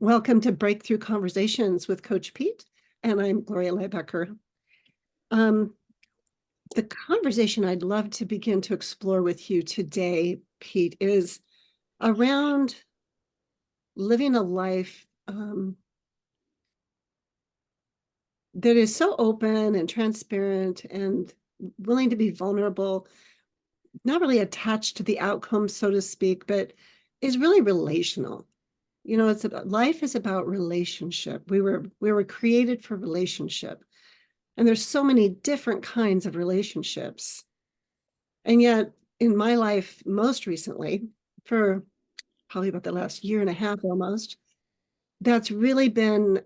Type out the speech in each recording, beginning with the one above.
Welcome to Breakthrough Conversations with Coach Pete, and I'm Gloria Lybecker. Um, the conversation I'd love to begin to explore with you today, Pete, is around living a life that is so open and transparent and willing to be vulnerable, not really attached to the outcome, so to speak, but is really relational. You know, life is about relationship. We were created for relationship. And there's so many different kinds of relationships. And yet, in my life, most recently, for probably about the last year and a half almost, that's really been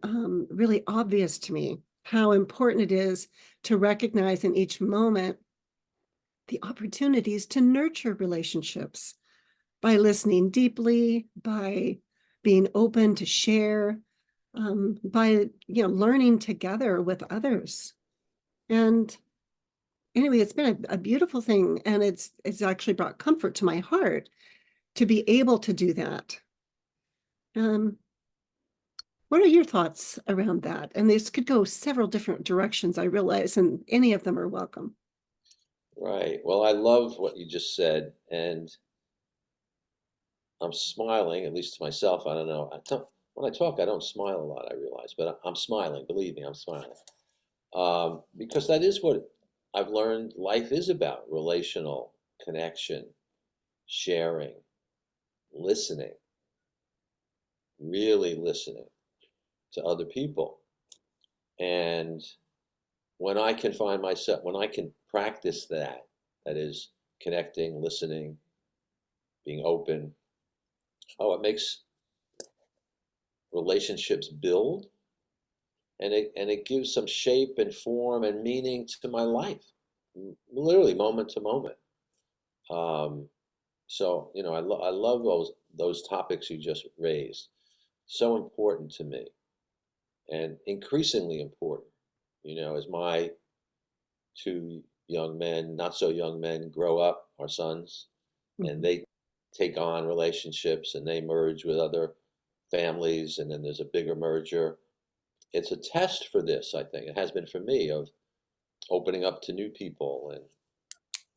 really obvious to me how important it is to recognize in each moment the opportunities to nurture relationships by listening deeply, by being open to share, by learning together with others. And anyway, it's been a beautiful thing, and it's actually brought comfort to my heart to be able to do that. Um, what are your thoughts around that? And this could go several different directions, I realize, and any of them are welcome. Right. Well, I love what you just said, and I'm smiling, at least to myself. I don't know. When I talk, I don't smile a lot, I realize, but I'm smiling. Believe me, I'm smiling. Because that is what I've learned life is about: relational connection, sharing, listening, really listening to other people. And when I can practice that, that is connecting, listening, being open, oh, it makes relationships build, and it gives some shape and form and meaning to my life, literally moment to moment. um, so I love those topics you just raised. So important to me, and increasingly important, as my two young men, not so young men, grow up, our sons, and Mhm. they take on relationships and they merge with other families, and then there's a bigger merger. It's a test for this, I think. It has been for me, of opening up to new people and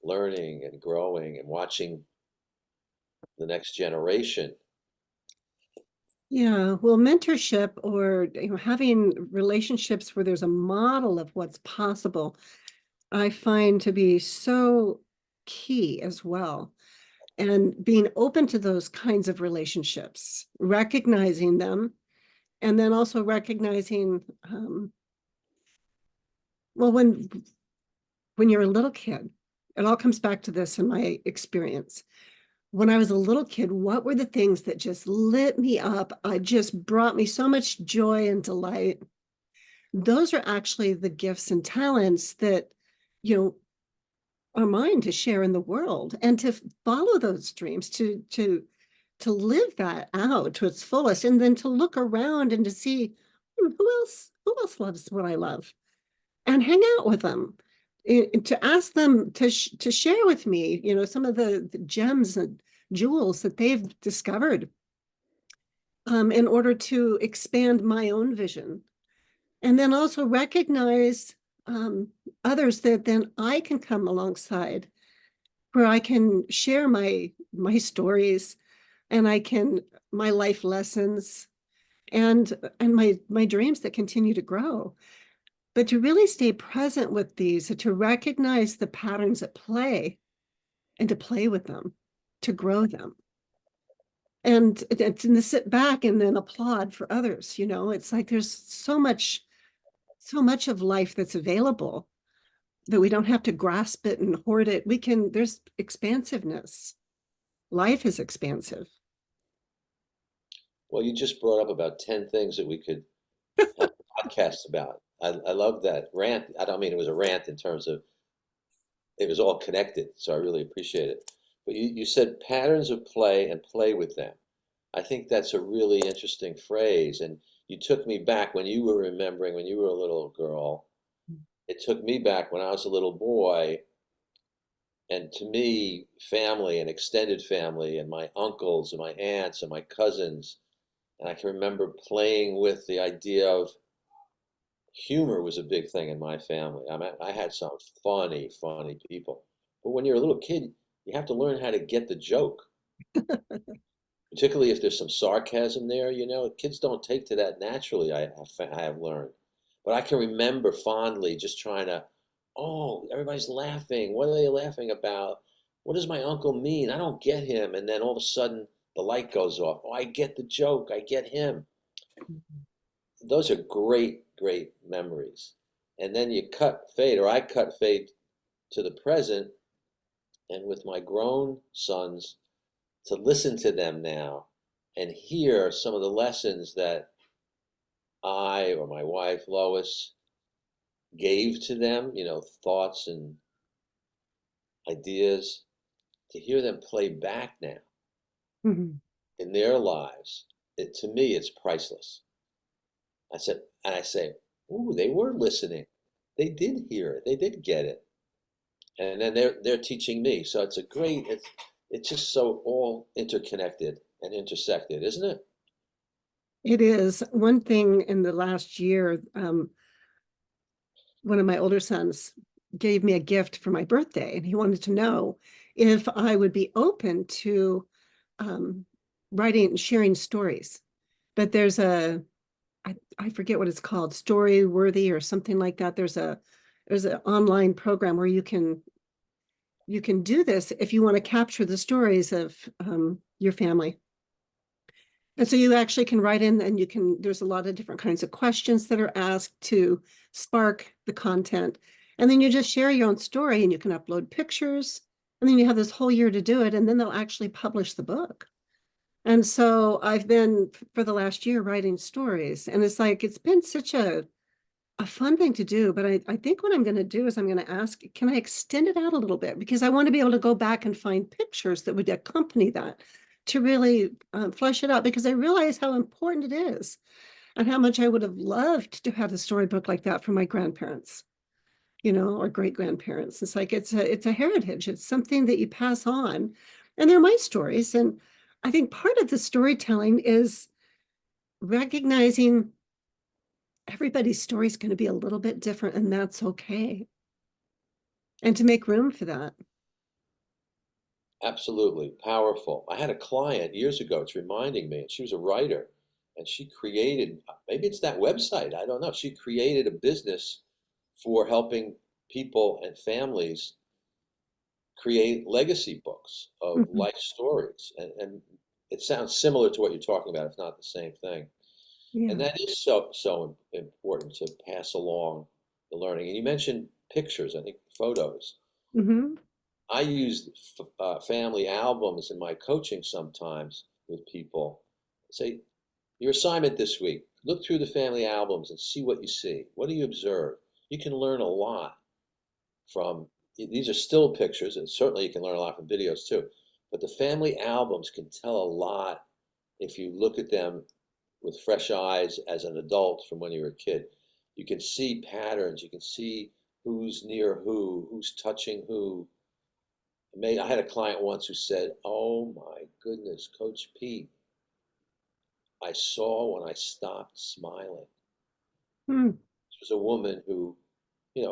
learning and growing and watching the next generation. Yeah, well, mentorship or having relationships where there's a model of what's possible, I find to be so key as well. And being open to those kinds of relationships, recognizing them, and then also recognizing, well, when you're a little kid, it all comes back to this in my experience. When I was a little kid, what were the things that just lit me up? Just brought me so much joy and delight. Those are actually the gifts and talents that, you know, are mine to share in the world and to follow those dreams, to live that out to its fullest, and then to look around and to see who else loves what I love, and hang out with them, to ask them to share with me, some of the gems and jewels that they've discovered, in order to expand my own vision, and then also recognize um, others that then I can come alongside, where I can share my stories, and I can my life lessons, and my dreams that continue to grow. But to really stay present with these, to recognize the patterns at play and to play with them, to grow them. And to sit back and then applaud for others, it's like there's so much of life that's available that we don't have to grasp it and hoard it. There's expansiveness. Life is expansive. Well, you just brought up about 10 things that we could have podcasts about. I love that rant. I don't mean it was a rant in terms of it was all connected, so I really appreciate it. But you said patterns of play and play with them. I think that's a really interesting phrase. And you took me back when you were remembering when you were a little girl. It took me back when I was a little boy. And to me, family and extended family and my uncles and my aunts and my cousins, And I can remember playing with the idea of humor was a big thing in my family. I mean, I had some funny people. But when you're a little kid, you have to learn how to get the joke, particularly if there's some sarcasm there. Kids don't take to that naturally, I have learned. But I can remember fondly just trying to, oh, everybody's laughing. What are they laughing about? What does my uncle mean? I don't get him. And then all of a sudden, the light goes off. Oh, I get the joke. I get him. Those are great memories. And then you cut fade, or I cut fade to the present, and with my grown sons, to listen to them now and hear some of the lessons that I or my wife Lois gave to them, thoughts and ideas, to hear them play back now Mhm. in their lives, to me, it's priceless. And I say, ooh, they were listening. They did hear it. They did get it. And then they're teaching me. So it's just so all interconnected and intersected, isn't it? It is one thing in the last year. One of my older sons gave me a gift for my birthday, and he wanted to know if I would be open to um, writing and sharing stories. But I forget what it's called, Story Worthy or something like that. There's an online program where you can do this if you want to capture the stories of your family. And so you actually can write in and there's a lot of different kinds of questions that are asked to spark the content. And then you just share your own story and you can upload pictures. And then you have this whole year to do it. And then they'll actually publish the book. And so I've been for the last year writing stories. And it's been such a fun thing to do. But I think what I'm going to do is I'm going to ask, can I extend it out a little bit? Because I want to be able to go back and find pictures that would accompany that to really flesh it out, because I realize how important it is and how much I would have loved to have a storybook like that for my grandparents, or great grandparents. It's a heritage. It's something that you pass on. And they're my stories. And I think part of the storytelling is recognizing everybody's story is going to be a little bit different, and that's okay. And to make room for that. Absolutely powerful. I had a client years ago, it's reminding me, and she was a writer, and she created, maybe it's that website, I don't know. She created a business for helping people and families create legacy books of Mhm. life stories. And it sounds similar to what you're talking about, if not the same thing. And Yeah. that is so important to pass along the learning. And you mentioned pictures, I think photos. Hmm. I use family albums in my coaching sometimes with people. Say, your assignment this week, look through the family albums and see what you see. What do you observe? You can learn a lot from, these are still pictures, and certainly you can learn a lot from videos too. But the family albums can tell a lot if you look at them with fresh eyes as an adult from when you were a kid. You can see patterns, you can see who's near who's touching who. I had a client once who said, "Oh my goodness, Coach Pete, I saw when I stopped smiling." Hmm. This was a woman who,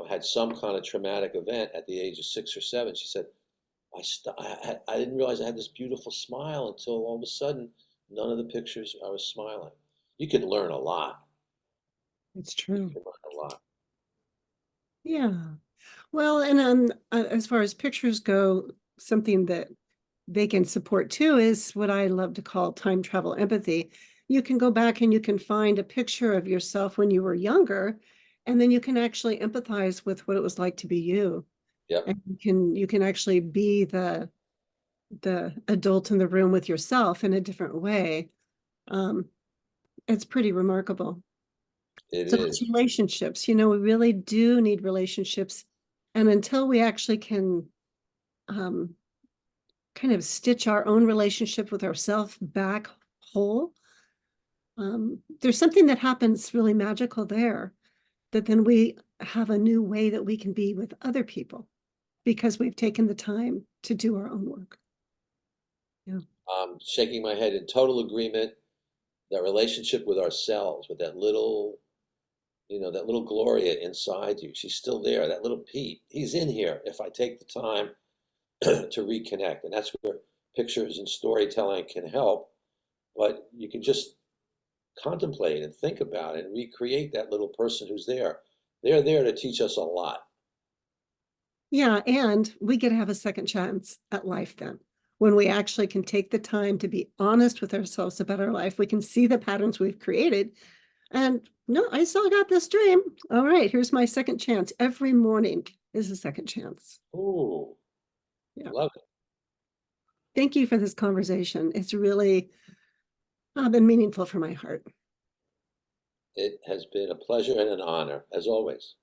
had some kind of traumatic event at the age of 6 or 7. She said, I didn't realize I had this beautiful smile until all of a sudden, none of the pictures I was smiling." You can learn a lot. It's You true. can learn a lot. Yeah. Well, and as far as pictures go, something that they can support too is what I love to call time travel empathy. You can go back and you can find a picture of yourself when you were younger, and then you can actually empathize with what it was like to be you. Yep, And you can actually be the adult in the room with yourself in a different way. Um, it's pretty remarkable. it So it's is. relationships. We really do need relationships. And until we actually can um, kind of stitch our own relationship with ourselves back whole, there's something that happens really magical there, that then we have a new way that we can be with other people because we've taken the time to do our own work. Yeah. Shaking my head in total agreement. that relationship with ourselves, with that little, that little Gloria inside you. She's still there. That little Pete, he's in here if I take the time to reconnect. And that's where pictures and storytelling can help. But you can just contemplate and think about it and recreate that little person who's there. They're there to teach us a lot. Yeah, and we get to have a second chance at life then. When we actually can take the time to be honest with ourselves about our life, we can see the patterns we've created. And no, I still got this dream. All right, here's my second chance. Every morning is a second chance. Ooh, Yeah. love it. Thank you for this conversation. It's really been meaningful for my heart. It has been a pleasure and an honor, as always.